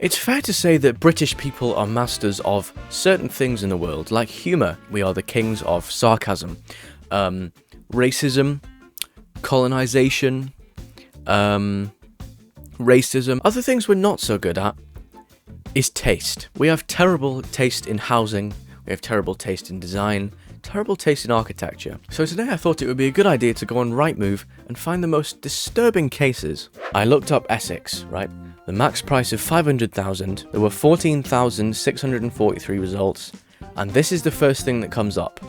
It's fair to say that British people are masters of certain things in the world, like humour. We are the kings of sarcasm, racism, colonisation, racism. Other things we're not so good at is taste. We have terrible taste in housing, we have terrible taste in design, terrible taste in architecture. So today I thought it would be a good idea to go on Rightmove and find the most disturbing cases. I looked up Essex, right? The max price of 500,000. There were 14,643 results, and this is the first thing that comes up.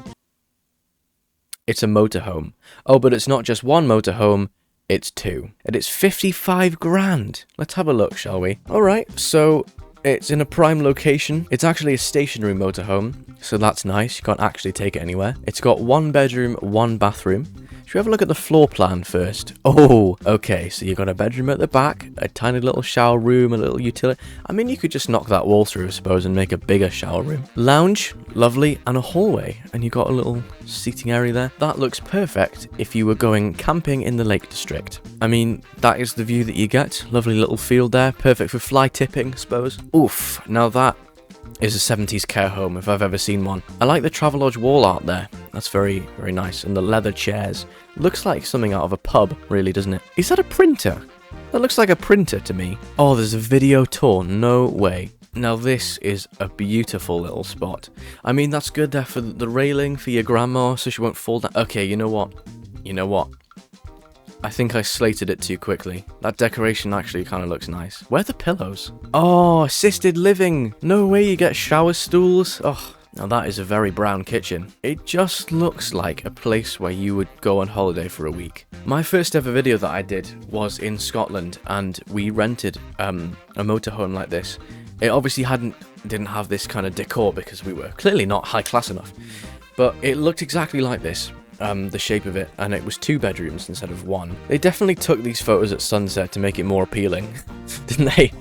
It's a motorhome. Oh, but it's not just one motorhome, it's two. And it's 55 grand. Let's have a look, shall we? Alright, so it's in a prime location. It's actually a stationary motorhome, so that's nice. You can't actually take it anywhere. It's got one bedroom, one bathroom. Should we have a look at the floor plan first? Oh, okay, so you've got a bedroom at the back, a tiny little shower room, a little utility. I mean, you could just knock that wall through, I suppose, and make a bigger shower room. Lounge, lovely, and a hallway. And you've got a little seating area there. That looks perfect if you were going camping in the Lake District. I mean, that is the view that you get. Lovely little field there, perfect for fly tipping, I suppose. Oof, now that is a 70s care home if I've ever seen one. I like the Travelodge wall art there. That's very, very nice. And the leather chairs. Looks like something out of a pub, really, doesn't it? Is that a printer? That looks like a printer to me. Oh, there's a video tour. No way. Now this is a beautiful little spot. I mean, that's good there for the railing for your grandma so she won't fall down. Okay, you know what? I think I slated it too quickly. That decoration actually kind of looks nice. Where are the pillows? Oh, assisted living. No way you get shower stools. Oh, now that is a very brown kitchen. It just looks like a place where you would go on holiday for a week. My first ever video that I did was in Scotland, and we rented a motorhome like this. It obviously didn't have this kind of decor because we were clearly not high class enough. But it looked exactly like this. The shape of it, and it was 2 bedrooms instead of 1. They definitely took these photos at sunset to make it more appealing, didn't they?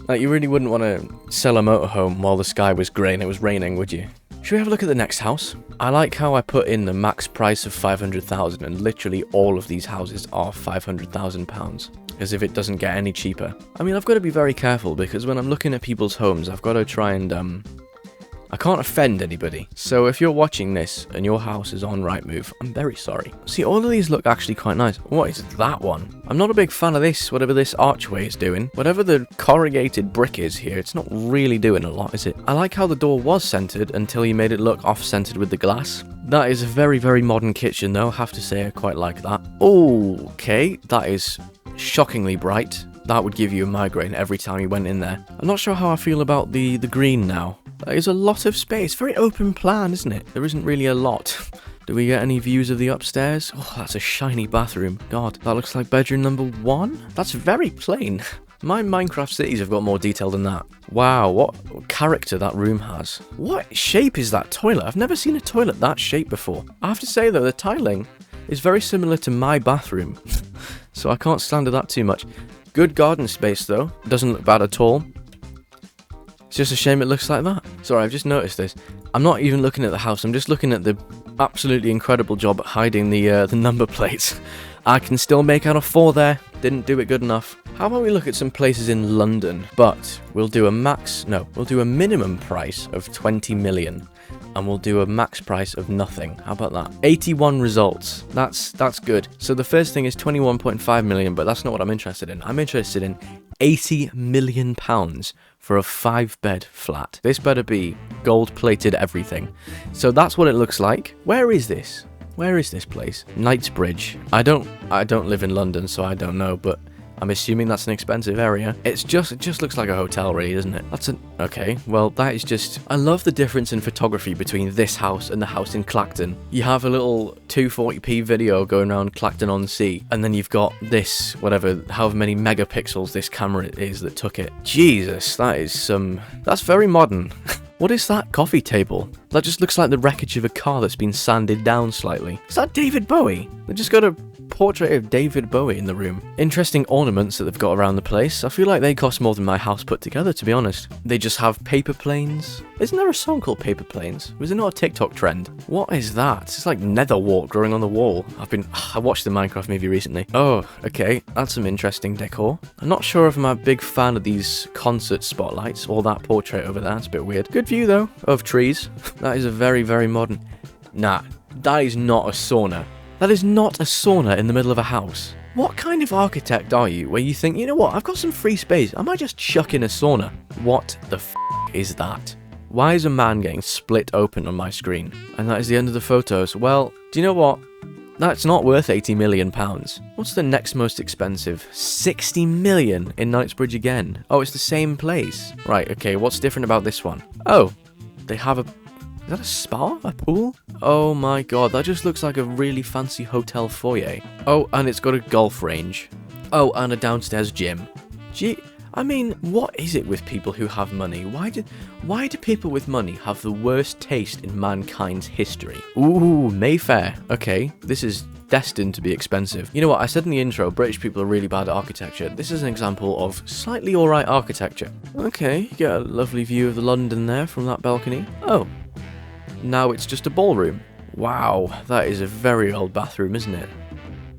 Like, you really wouldn't want to sell a motorhome while the sky was grey and it was raining, would you? Should we have a look at the next house? I like how I put in the max price of 500,000, and literally all of these houses are £500,000. As if it doesn't get any cheaper. I mean, I've got to be very careful because when I'm looking at people's homes, I've got to try and I can't offend anybody, so if you're watching this and your house is on Rightmove, I'm very sorry. See, all of these look actually quite nice. What is that one? I'm not a big fan of this, whatever this archway is doing. Whatever the corrugated brick is here, it's not really doing a lot, is it? I like how the door was centered until you made it look off-centered with the glass. That is a very, very modern kitchen though, I have to say I quite like that. Okay, that is shockingly bright. That would give you a migraine every time you went in there. I'm not sure how I feel about the green now. There's a lot of space. Very open plan, isn't it? There isn't really a lot. Do we get any views of the upstairs? Oh, that's a shiny bathroom. God, that looks like bedroom number 1. That's very plain. My Minecraft cities have got more detail than that. Wow, what character that room has. What shape is that toilet? I've never seen a toilet that shape before. I have to say though, the tiling is very similar to my bathroom. So I can't slander that too much. Good garden space though. Doesn't look bad at all. It's just a shame it looks like that. Sorry, I've just noticed this. I'm not even looking at the house. I'm just looking at the absolutely incredible job at hiding the number plates. I can still make out a 4 there. Didn't do it good enough. How about we look at some places in London? But we'll do a minimum price of 20 million. And we'll do a max price of nothing. How about that? 81 results. That's good. So the first thing is 21.5 million, but that's not what I'm interested in. I'm interested in 80 million pounds for a 5-bed flat. This better be gold-plated everything. So that's what it looks like. Where is this? Where is this place? Knightsbridge. I don't live in London, so I don't know, but I'm assuming that's an expensive area. It just looks like a hotel, really, doesn't it? Okay, well, that is just... I love the difference in photography between this house and the house in Clacton. You have a little 240p video going around Clacton-on-Sea, and then you've got this, however many megapixels this camera is that took it. Jesus, that's very modern. What is that coffee table? That just looks like the wreckage of a car that's been sanded down slightly. Is that David Bowie? They just got a portrait of David Bowie in the room. Interesting ornaments that they've got around the place. I feel like they cost more than my house put together, to be honest. They just have paper planes. Isn't there a song called Paper Planes? Was it not a TikTok trend? What is that? It's like netherwort growing on the wall. I watched the Minecraft movie recently. Oh, okay. That's some interesting decor. I'm not sure if I'm a big fan of these concert spotlights or that portrait over there. It's a bit weird. Good view, though, of trees. That is a very, very modern... Nah, that is not a sauna. That is not a sauna in the middle of a house. What kind of architect are you where you think, you know what, I've got some free space, I might just chuck in a sauna? What the f*** is that? Why is a man getting split open on my screen? And that is the end of the photos. Well, do you know what? That's not worth £80 million. What's the next most expensive? 60 million in Knightsbridge again. Oh, it's the same place. Right, okay, what's different about this one? Oh, they have a... Is that a spa? A pool? Oh my god, that just looks like a really fancy hotel foyer. Oh, and it's got a golf range. Oh, and a downstairs gym. Gee, I mean, what is it with people who have money? Why do people with money have the worst taste in mankind's history? Ooh, Mayfair. Okay, this is destined to be expensive. You know what, I said in the intro, British people are really bad at architecture. This is an example of slightly alright architecture. Okay, you get a lovely view of the London there from that balcony. Oh. Now it's just a ballroom. Wow, that is a very old bathroom, isn't it?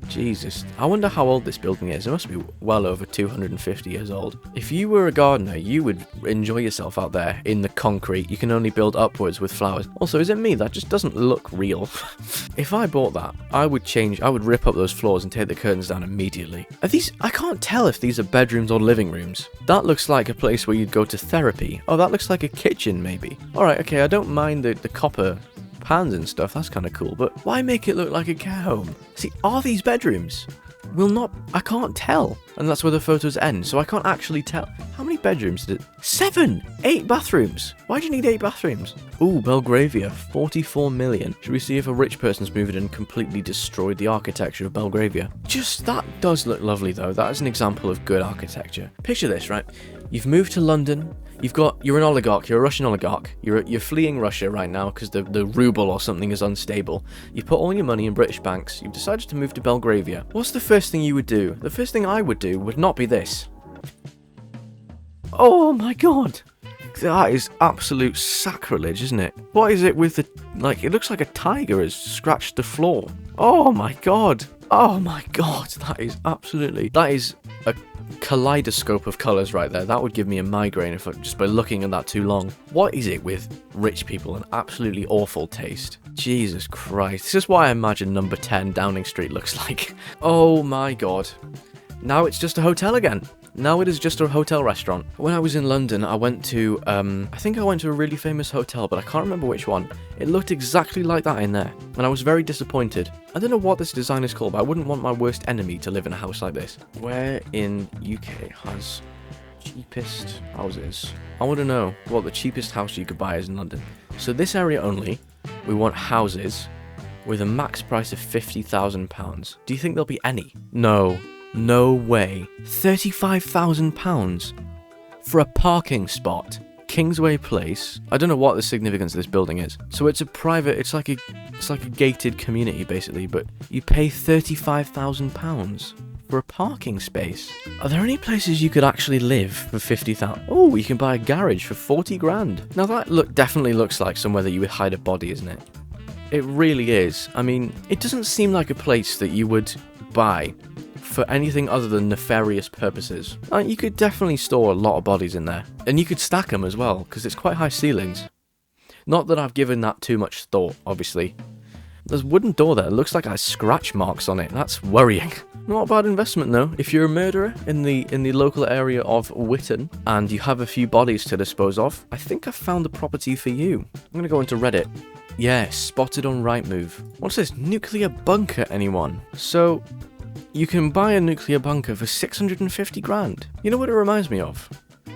Jesus, I wonder how old this building is. It must be well over 250 years old. If you were a gardener, you would enjoy yourself out there in the concrete. You can only build upwards with flowers. Also, is it me? That just doesn't look real. If I bought that, I would rip up those floors and take the curtains down immediately. Are these, I can't tell if these are bedrooms or living rooms. That looks like a place where you'd go to therapy. Oh, that looks like a kitchen, maybe. Alright, okay, I don't mind the copper pans and stuff, that's kind of cool, but why make it look like a care home? See, are these bedrooms? I can't tell. And that's where the photos end, so I can't actually tell. How many bedrooms did it? 7! 8 bathrooms! Why do you need 8 bathrooms? Ooh, Belgravia, 44 million. Should we see if a rich person's moved in and completely destroyed the architecture of Belgravia? Just, that does look lovely though. That is an example of good architecture. Picture this, right? You've moved to London. You're an oligarch, you're a Russian oligarch, you're fleeing Russia right now because the ruble or something is unstable. You've put all your money in British banks, you've decided to move to Belgravia. What's the first thing you would do? The first thing I would do would not be this. Oh my god! That is absolute sacrilege, isn't it? What is it with the, like, it looks like a tiger has scratched the floor. Oh my god! Oh my god, that is a kaleidoscope of colours right there. That would give me a migraine just by looking at that too long. What is it with rich people and absolutely awful taste? Jesus Christ. This is why I imagine number 10 Downing Street looks like. Oh my god. Now it's just a hotel again. Now it is just a hotel restaurant. When I was in London, I went to, I think I went to a really famous hotel, but I can't remember which one. It looked exactly like that in there, and I was very disappointed. I don't know what this design is called, but I wouldn't want my worst enemy to live in a house like this. Where in UK has cheapest houses? I want to know what the cheapest house you could buy is in London. So this area only, we want houses with a max price of £50,000. Do you think there'll be any? No. No way. £35,000 for a parking spot. Kingsway Place. I don't know what the significance of this building is. So it's a private, it's like a gated community basically, but you pay £35,000 for a parking space. Are there any places you could actually live for 50,000? Oh, you can buy a garage for 40 grand. Now that definitely looks like somewhere that you would hide a body, isn't it? It really is. I mean, it doesn't seem like a place that you would buy for anything other than nefarious purposes. You could definitely store a lot of bodies in there. And you could stack them as well, because it's quite high ceilings. Not that I've given that too much thought, obviously. There's a wooden door there. It looks like it has scratch marks on it. That's worrying. Not a bad investment, though. If you're a murderer in the local area of Witton, and you have a few bodies to dispose of, I think I've found the property for you. I'm going to go into Reddit. Yeah, spotted on Rightmove. What's this? Nuclear bunker, anyone? So, you can buy a nuclear bunker for 650 grand. You know what it reminds me of?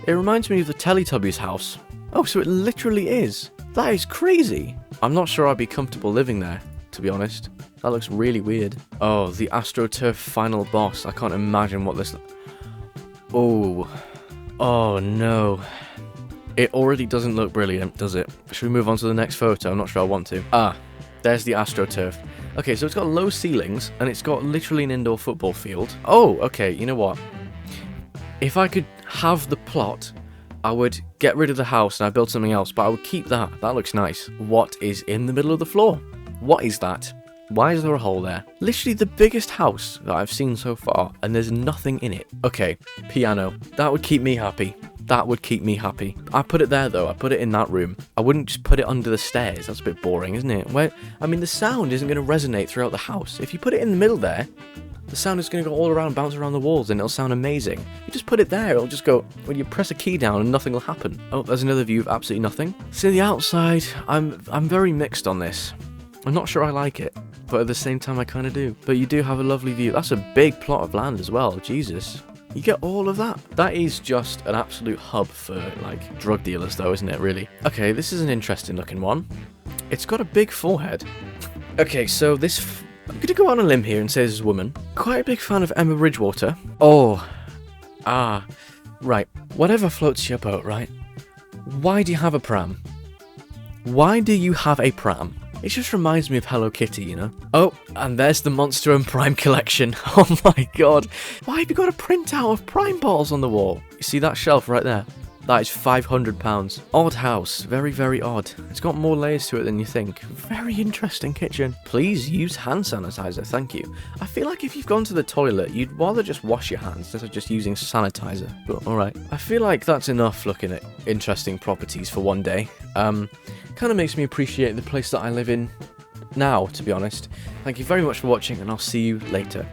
It reminds me of the Teletubbies house. Oh, so it literally is. That is crazy. I'm not sure I'd be comfortable living there, to be honest. That looks really weird. Oh, the AstroTurf final boss. I can't imagine what this... Oh. Oh, no. It already doesn't look brilliant, does it? Should we move on to the next photo? I'm not sure I want to. Ah. There's the AstroTurf. Okay, so it's got low ceilings, and it's got literally an indoor football field. Oh, okay, you know what? If I could have the plot, I would get rid of the house and I'd build something else, but I would keep that. That looks nice. What is in the middle of the floor? What is that? Why is there a hole there? Literally the biggest house that I've seen so far, and there's nothing in it. Okay, piano. That would keep me happy. That would keep me happy. I put it there, though. I put it in that room. I wouldn't just put it under the stairs. That's a bit boring, isn't it? I mean, the sound isn't going to resonate throughout the house. If you put it in the middle there, the sound is going to go all around, bounce around the walls, and it'll sound amazing. You just put it there, it'll just go, when you press a key down and nothing will happen. Oh, there's another view of absolutely nothing. See, the outside, I'm very mixed on this. I'm not sure I like it, but at the same time I kind of do. But you do have a lovely view. That's a big plot of land as well, Jesus. You get all of that. That is just an absolute hub for, like, drug dealers though, isn't it, really? Okay, this is an interesting looking one. It's got a big forehead. Okay, so this... I'm going to go on a limb here and say this is a woman. Quite a big fan of Emma Bridgewater. Oh. Ah. Right. Whatever floats your boat, right? Why do you have a pram? Why do you have a pram? It just reminds me of Hello Kitty, you know? Oh, and there's the Monster and Prime collection. Oh my god. Why have you got a printout of Prime balls on the wall? You see that shelf right there? That is £500. Odd house. Very, very odd. It's got more layers to it than you think. Very interesting kitchen. Please use hand sanitizer, thank you. I feel like if you've gone to the toilet, you'd rather just wash your hands instead of just using sanitizer. But alright. I feel like that's enough looking at interesting properties for one day. Kind of makes me appreciate the place that I live in now, to be honest. Thank you very much for watching, and I'll see you later.